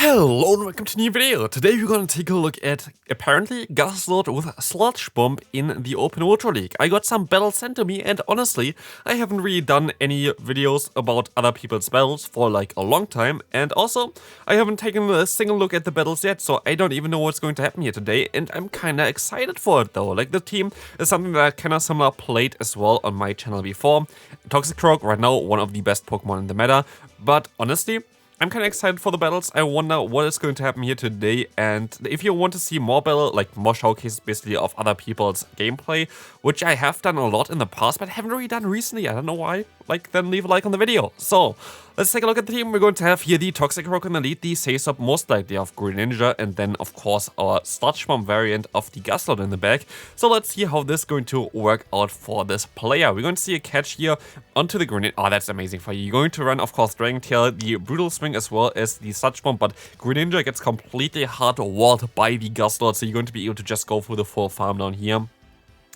Hello and welcome to a new video. Today we're going to take a look at, apparently, Guzzlord with Sludge Bomb in the Open Ultra League. I got some battles sent to me and honestly, I haven't really done any videos about other people's battles for like a long time, and also, I haven't taken a single look at the battles yet, so I don't even know what's going to happen here today, and I'm kinda excited for it though. Like, the team is something that I kinda similar played as well on my channel before. Toxicroak, right now, one of the best Pokemon in the meta, but honestly, I'm kind of excited for the battles. I wonder what is going to happen here today, and if you want to see more battle, like more showcases basically of other people's gameplay, which I have done a lot in the past, but haven't really done recently, I don't know why, like, then leave a like on the video. So, let's take a look at the team. We're going to have here the Toxicroak in the lead, the Say-Sub most likely of Greninja, and then of course our Sludge Bomb variant of the Guzzlord in the back. So let's see how this is going to work out for this player. We're going to see a catch here onto the Greninja. Oh, that's amazing for you. You're going to run, of course, Dragon Tail, the Brutal Swing as well as the Sludge Bomb, but Greninja gets completely hard-walled by the Guzzlord, so you're going to be able to just go for the full farm down here.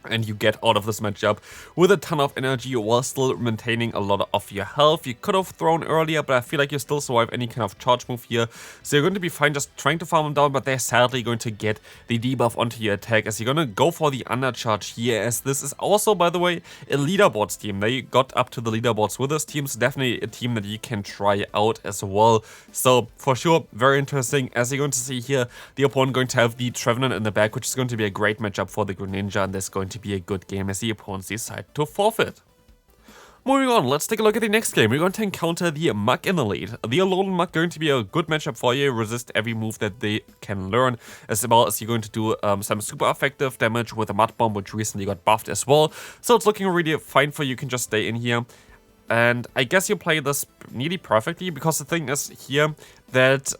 And you get out of this matchup with a ton of energy while still maintaining a lot of your health. You could have thrown earlier, but I feel like you still survive any kind of charge move here. So you're going to be fine just trying to farm them down, but they're sadly going to get the debuff onto your attack as you're going to go for the undercharge here, as this is also, by the way, a leaderboards team. They got up to the leaderboards with this team, so definitely a team that you can try out as well. So for sure, very interesting. As you're going to see here, the opponent going to have the Trevenant in the back, which is going to be a great matchup for the Greninja, and this is going to be a good game as the opponents decide to forfeit. Moving on, let's take a look at the next game. We're going to encounter the Mug in the lead. The Alolan Mug going to be a good matchup for you. Resist every move that they can learn, as well as you're going to do some super effective damage with a Mud Bomb, which recently got buffed as well. So it's looking really fine for you. You can just stay in here. And I guess you play this nearly perfectly, because the thing is here that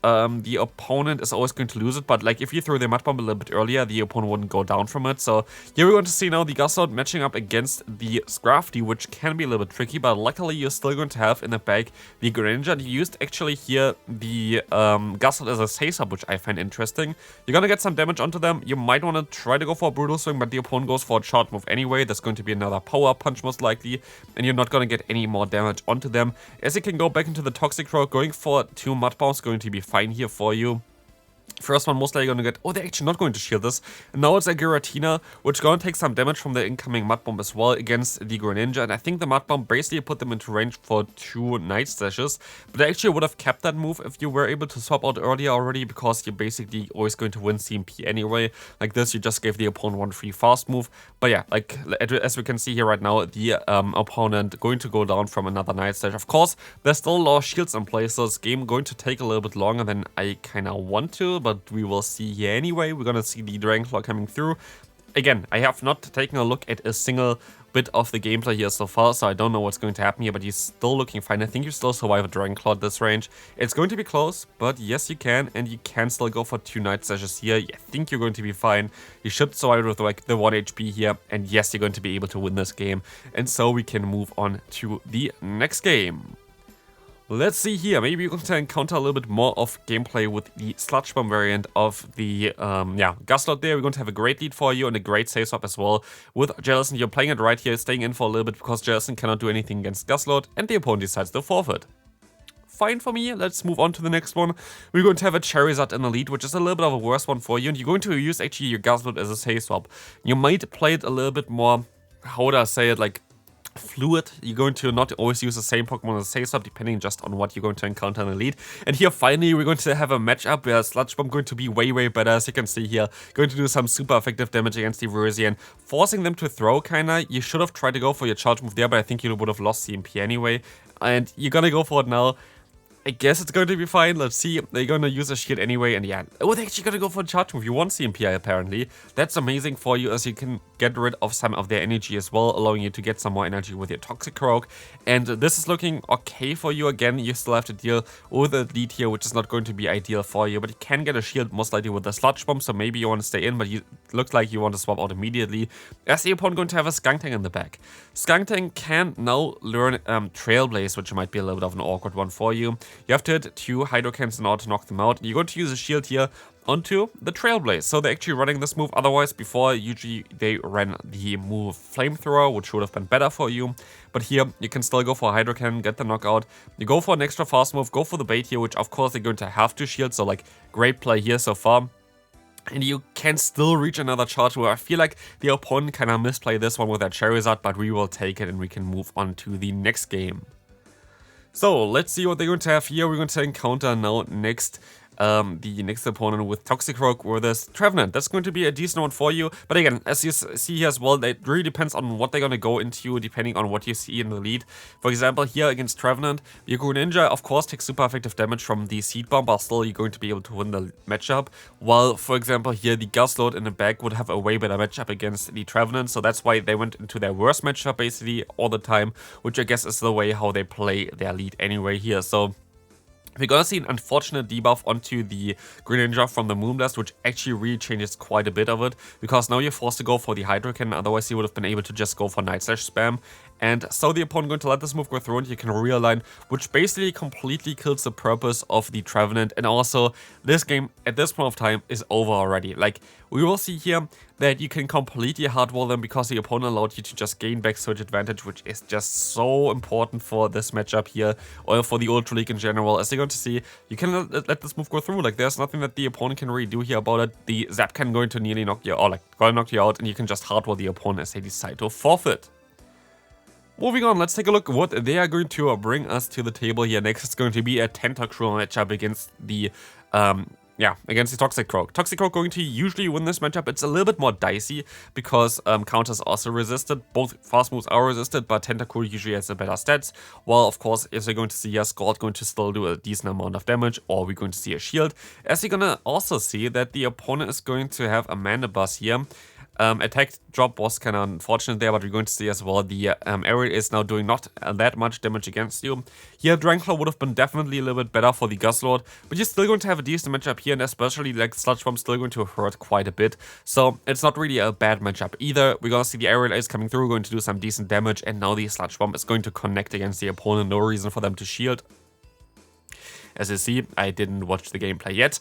the opponent is always going to lose it, but like if you throw the Mud Bomb a little bit earlier, the opponent wouldn't go down from it. So here we're going to see now the Guzzlord matching up against the Scrafty, which can be a little bit tricky, but luckily you're still going to have in the back the Greninja. And you used actually here the Guzzlord as a Say-Sub, which I find interesting. You're going to get some damage onto them. You might want to try to go for a Brutal Swing, but the opponent goes for a charge move anyway. That's going to be another Power Punch most likely, and you're not going to get any more damage onto them. As you can go back into the Toxicroak, going for 2 Mud Bombs going to be fine here for you. First one most likely going to get... Oh, they're actually not going to shield this. And now it's a Giratina, which is going to take some damage from the incoming Mud Bomb as well against the Greninja. And I think the Mud Bomb basically put them into range for 2 Night Slashes. But I actually would have kept that move if you were able to swap out earlier already, because you're basically always going to win CMP anyway. Like this, you just gave the opponent 1 free fast move. But yeah, like as we can see here right now, the opponent going to go down from another Night Slash. Of course, there's still a lot of shields in place, so this game going to take a little bit longer than I kind of want to, but we will see here anyway. We're gonna see the Dragon Claw coming through. Again, I have not taken a look at a single bit of the gameplay here so far, so I don't know what's going to happen here, but he's still looking fine. I think you still survive a Dragon Claw at this range. It's going to be close, but yes, you can, and you can still go for 2 Night Slashes here. I think you're going to be fine. You should survive with like the 1 HP here, and yes, you're going to be able to win this game. And so we can move on to the next game. Let's see here, maybe you're going to encounter a little bit more of gameplay with the Sludge Bomb variant of the Guzzlord there. We're going to have a great lead for you and a great Say-Sub as well with Jellicent. You're playing it right here, staying in for a little bit because Jellicent cannot do anything against Guzzlord, and the opponent decides to forfeit. Fine for me. Let's move on to the next one. We're going to have a Charizard in the lead, which is a little bit of a worse one for you, and you're going to use actually your Guzzlord as a Say-Swap. You might play it a little bit more, how would I say it, like fluid. You're going to not always use the same Pokemon as Say-Sub, depending just on what you're going to encounter in the lead. And here finally we're going to have a matchup where Sludge Bomb going to be way better, as you can see here. Going to do some super effective damage against the Venusaur, forcing them to throw kinda. You should have tried to go for your charge move there, but I think you would have lost CMP anyway. And you're gonna go for it now. I guess it's going to be fine. Let's see. They're going to use a shield anyway, and yeah. Oh, they're actually going to go for a charge move. You want CMPI apparently. That's amazing for you, as you can get rid of some of their energy as well, allowing you to get some more energy with your Toxicroak. And this is looking okay for you. Again, you still have to deal with a lead here, which is not going to be ideal for you, but you can get a shield most likely with the Sludge Bomb, so maybe you want to stay in, but you looks like you want to swap out immediately. As the opponent going to have a Skuntank in the back. Skuntank can now learn Trailblaze, which might be a little bit of an awkward one for you. You have to hit 2 Hydro Cans in order to knock them out. You're going to use a shield here onto the Trailblaze. So they're actually running this move. Otherwise, before, usually they ran the move Flamethrower, which would have been better for you. But here, you can still go for a Hydro Cannon, get the knockout. You go for an extra fast move, go for the bait here, which of course they're going to have to shield. So like, great play here so far. And you can still reach another charge where I feel like the opponent kind of misplayed this one with their Charizard, but we will take it and we can move on to the next game. So let's see what they're going to have here. We're going to encounter now next the next opponent with Toxicroak or this Trevenant. That's going to be a decent one for you. But again, as you see here as well, it really depends on what they're going to go into depending on what you see in the lead. For example, here against Trevenant, your Greninja of course takes super effective damage from the Seed Bomb, but still you're going to be able to win the matchup. While, for example, here the Guzzlord in the back would have a way better matchup against the Trevenant. So that's why they went into their worst matchup basically all the time, which I guess is the way how they play their lead anyway here. So we're gonna see an unfortunate debuff onto the Greninja from the Moonblast, which actually really changes quite a bit of it, because now you're forced to go for the Hydro Cannon, otherwise you would have been able to just go for Night Slash spam. And so the opponent going to let this move go through and you can realign, which basically completely kills the purpose of the Trevenant. And also, this game at this point of time is over already. Like, we will see here that you can completely hardwall them because the opponent allowed you to just gain back Surge advantage, which is just so important for this matchup here, or for the Ultra League in general. As you're going to see, you can let this move go through. Like, there's nothing that the opponent can really do here about it. The Zap can going to nearly knock you, or like, gonna knock you out, and you can just hardwall the opponent as they decide to forfeit. Moving on, let's take a look at what they are going to bring us to the table here. Next, it's going to be a Tentacruel matchup against the, against the Toxicroak. Toxicroak going to usually win this matchup. It's a little bit more dicey because counters also resisted. Both fast moves are resisted, but Tentacruel usually has a better stats. While, of course, as we're going to see, Scald going to still do a decent amount of damage, or we're going to see a shield. As you're going to also see that the opponent is going to have a Mandibuzz here. Attack drop was kind of unfortunate there, but we're going to see as well the area is now doing not that much damage against you. Here, Dranclaw would have been definitely a little bit better for the Guzzlord, but you're still going to have a decent matchup here, and especially like Sludge Bomb still going to hurt quite a bit. So it's not really a bad matchup either. We're going to see the aerial ace coming through, going to do some decent damage, and now the Sludge Bomb is going to connect against the opponent. No reason for them to shield. As you see, I didn't watch the gameplay yet.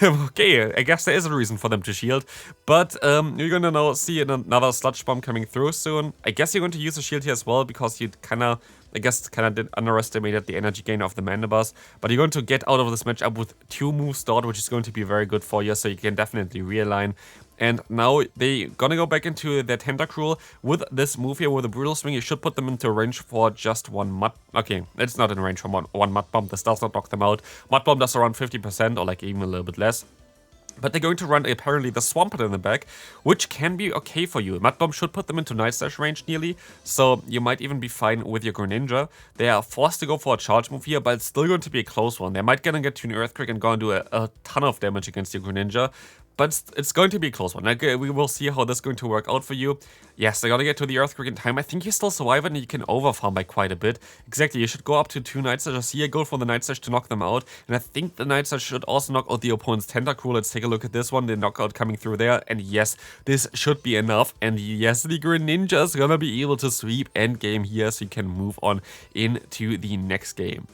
Okay, I guess there is a reason for them to shield. But you're gonna now see another Sludge Bomb coming through soon. I guess you're going to use a shield here as well, because you kinda did underestimated the energy gain of the Mandibuzz. But you're going to get out of this matchup with 2 moves stored, which is going to be very good for you, so you can definitely realign. And now they're gonna go back into their Tentacruel with this move here with a Brutal Swing. You should put them into range for just 1 Mud. Okay, it's not in range for one Mud Bomb. This does not knock them out. Mud Bomb does around 50%, or like even a little bit less. But they're going to run apparently the Swampert in the back, which can be okay for you. Mud Bomb should put them into Night Slash range nearly, so you might even be fine with your Greninja. They are forced to go for a charge move here, but it's still going to be a close one. They might gonna get to an Earthquake and gonna do a ton of damage against your Greninja. But it's going to be a close one. Like, we will see how this is going to work out for you. Yes, they're gonna get to the Earthquake in time. I think you still survive it and you can overfarm by quite a bit. Exactly, you should go up to 2 Night Slashes here, go for the Night Slash to knock them out. And I think the Night Slash should also knock out the opponent's Tentacruel. Let's take a look at this one, the knockout coming through there. And yes, this should be enough. And yes, the Greninja is gonna be able to sweep endgame here, so you can move on into the next game.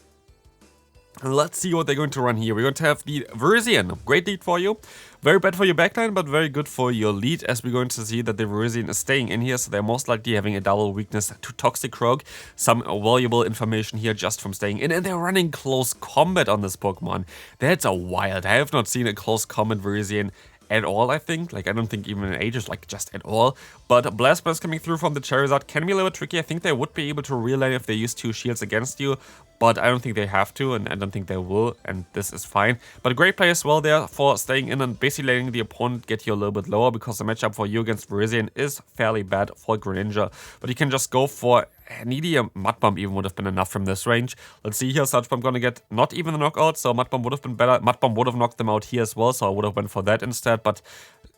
Let's see what they're going to run here. We're going to have the Virizion. Great lead for you. Very bad for your backline, but very good for your lead, as we're going to see that the Virizion is staying in here, so they're most likely having a double weakness to Toxicroak. Some valuable information here just from staying in, and they're running close combat on this Pokemon. That's a wild. I have not seen a close combat Virizion at all, I think. Like, I don't think even in ages, like, just at all. But Blast Burst coming through from the Charizard can be a little bit tricky. I think they would be able to realign if they use 2 shields against you, but I don't think they have to, and I don't think they will, and this is fine. But a great play as well there for staying in and basically letting the opponent get you a little bit lower, because the matchup for you against Virizion is fairly bad for Greninja. But you can just go for nearly a Mud Bomb even would have been enough from this range. Let's see here, Sludge Bomb gonna get not even a knockout, so Mud Bomb would have been better. Mud Bomb would have knocked them out here as well, so I would have went for that instead. But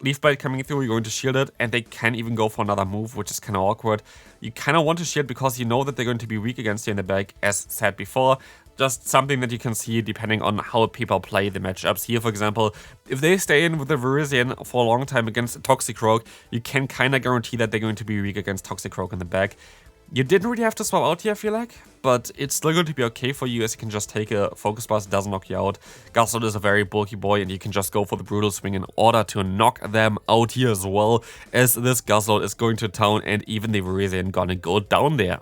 Leaf Blade coming through, you're going to shield it, and they can even go for another move, which is kind of awkward. You kind of want to shield because you know that they're going to be weak against you in the back, as said before. Just something that you can see depending on how people play the matchups. Here, for example, if they stay in with the Virizion for a long time against Toxicroak, you can kind of guarantee that they're going to be weak against Toxicroak in the back. You didn't really have to swap out here, I feel like, but it's still going to be okay for you as you can just take a focus blast, it doesn't knock you out. Guzzlord is a very bulky boy and you can just go for the brutal swing in order to knock them out here as well, as this Guzzlord is going to town and even the MEWeedle gonna go down there.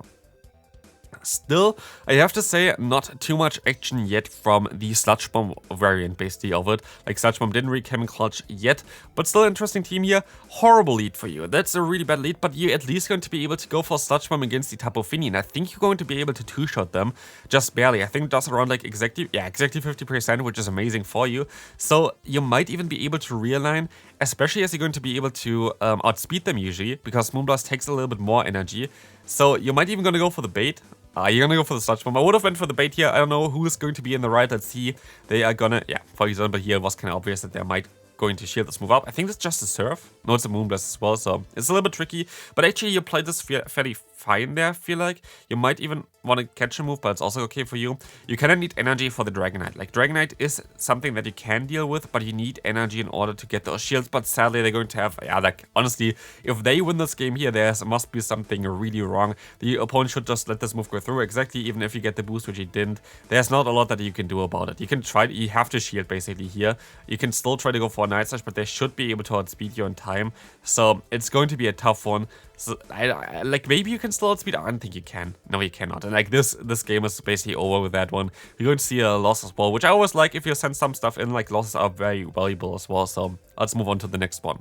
Still, I have to say, not too much action yet from the Sludge Bomb variant basically of it. Like, Sludge Bomb didn't really come in clutch yet, but still interesting team here. Horrible lead for you. That's a really bad lead, but you're at least going to be able to go for Sludge Bomb against the Tapu Fini, and I think you're going to be able to two-shot them, just barely. I think it does around like exactly 50%, which is amazing for you. So you might even be able to realign, especially as you're going to be able to outspeed them usually, because Moonblast takes a little bit more energy. So you might even gonna go for the bait. You're gonna go for the Sludge Bomb. I would have went for the bait here. I don't know who is going to be in the right. Let's see. They are gonna, for example, here it was kind of obvious that they might going to shield this move up. I think it's just a Surf. No, it's a Moonblast as well, so it's a little bit tricky. But actually, you played this fairly fine there, I feel like. You might even want to catch a move, but it's also okay for you. You kind of need energy for the Dragonite. Like, Dragonite is something that you can deal with, but you need energy in order to get those shields. But sadly, they're going to have, like, honestly, if they win this game here, there must be something really wrong. The opponent should just let this move go through, exactly, even if you get the boost, which he didn't. There's not a lot that you can do about it. You can try, you have to shield, basically, here. You can still try to go for a Night Slash, but they should be able to outspeed you in time. So, it's going to be a tough one. So, like, maybe you can still outspeed. I don't think you can. No, you cannot. And, like, this game is basically over with that one. You're going to see a loss as well, which I always like if you send some stuff in. Like, losses are very valuable as well. So, let's move on to the next one.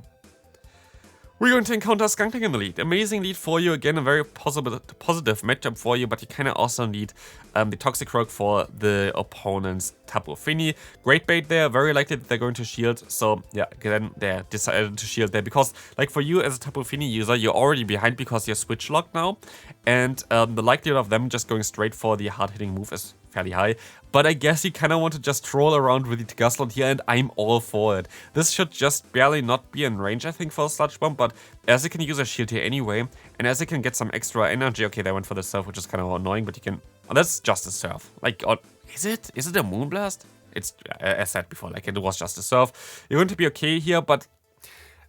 We're going to encounter Skunkling in the lead. Amazing lead for you. Again, a very positive matchup for you, but you kind of also need the Toxic Rogue for the opponent's Tapu Fini. Great bait there. Very likely that they're going to shield. So, yeah, again, they decided to shield there because, like, for you as a Tapu Fini user, you're already behind because you're switch locked now. And the likelihood of them just going straight for the hard-hitting move is fairly high. But I guess you kind of want to just troll around with the Guzzlord here, and I'm all for it. This should just barely not be in range, I think, for a Sludge Bomb, but as you can use a shield here anyway, and as you can get some extra energy, okay, they went for the Surf, which is kind of annoying, but you can, oh, that's just a Surf. Like, is it a Moonblast? It's, as said before, like, it was just a Surf. You're going to be okay here, but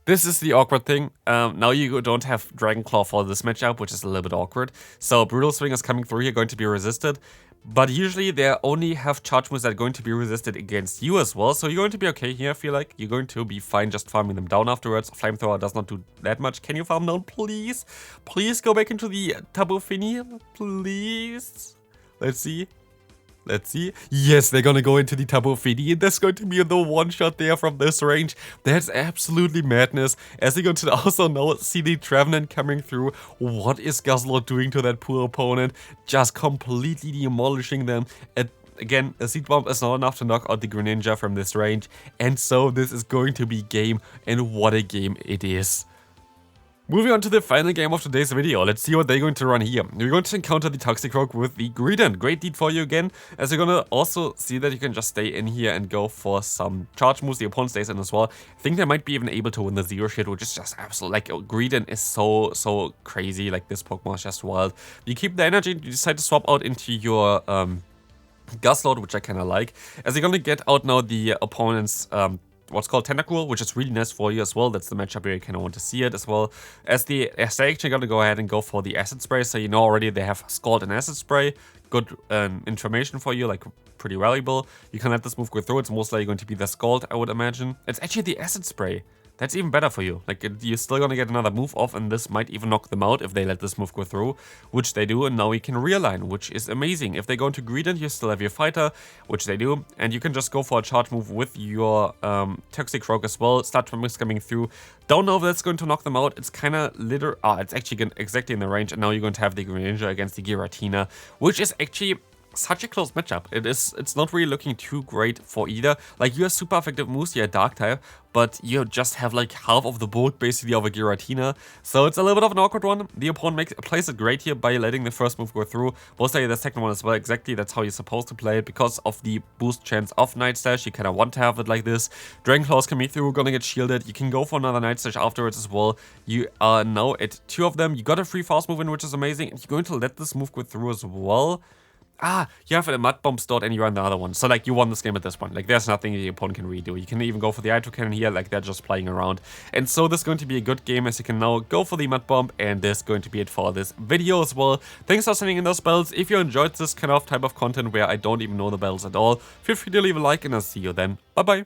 this is the awkward thing. Now you don't have Dragon Claw for this matchup, which is a little bit awkward. So Brutal Swing is coming through here, going to be resisted. But usually they only have charge moves that are going to be resisted against you as well. So you're going to be okay here, I feel like. You're going to be fine just farming them down afterwards. Flamethrower does not do that much. Can you farm down, please? Please go back into the Tapu Fini, please. Let's see. Let's see. Yes, they're gonna go into the Tapu Fini, and that's going to be the one shot there from this range. That's absolutely madness. As you're going to also now see the Trevenant coming through. What is Guzzlord doing to that poor opponent? Just completely demolishing them. Again, a Seed Bomb is not enough to knock out the Greninja from this range. And so this is going to be game, and what a game it is. Moving on to the final game of today's video, let's see what they're going to run here. We're going to encounter the Toxic Rogue with the Greedent. Great lead for you again, as you're going to also see that you can just stay in here and go for some charge moves. The opponent stays in as well. I think they might be even able to win the Zero Shield, which is just absolute, like, Greedent is so crazy. Like, this Pokemon is just wild. You keep the energy, you decide to swap out into your Guzzlord, which I kind of like, as you're going to get out now the opponent's what's called Tentacool, which is really nice for you as well. That's the matchup where you kind of want to see it as well. As they're actually going to go ahead and go for the Acid Spray, so you know already they have Scald and Acid Spray. Good information for you, like pretty valuable. You can let this move go through. It's most likely going to be the Scald, I would imagine. It's actually the Acid Spray. That's even better for you. Like, you're still gonna get another move off, and this might even knock them out if they let this move go through, which they do, and now you can realign, which is amazing. If they go into Greedent, you still have your Fighter, which they do, and you can just go for a charge move with your Toxic Rogue as well. Sludge Bomb is coming through. Don't know if that's going to knock them out. It's kind of it's actually exactly in the range, and now you're going to have the Greninja against the Giratina, which is actually such a close matchup. It's not really looking too great for either. Like, you have super effective moves, you're a Dark type, but you just have like half of the bulk basically of a Giratina. So it's a little bit of an awkward one. The opponent plays it great here by letting the first move go through. Most likely the second one as well. Exactly, that's how you're supposed to play it. Because of the boost chance of Night Slash, you kind of want to have it like this. Dragon Claws coming through, gonna get shielded. You can go for another Night Slash afterwards as well. You are now at 2 of them. You got a free fast move in, which is amazing. And you're going to let this move go through as well. You have a Mud Bomb stored and you run the other one. So, like, you won this game at this point. Like, there's nothing the opponent can redo. You can even go for the Hydro Cannon here, like, they're just playing around. And so, this is going to be a good game, as you can now go for the Mud Bomb, and this is going to be it for this video as well. Thanks for sending in those battles. If you enjoyed this kind of type of content where I don't even know the battles at all, feel free to leave a like, and I'll see you then. Bye-bye.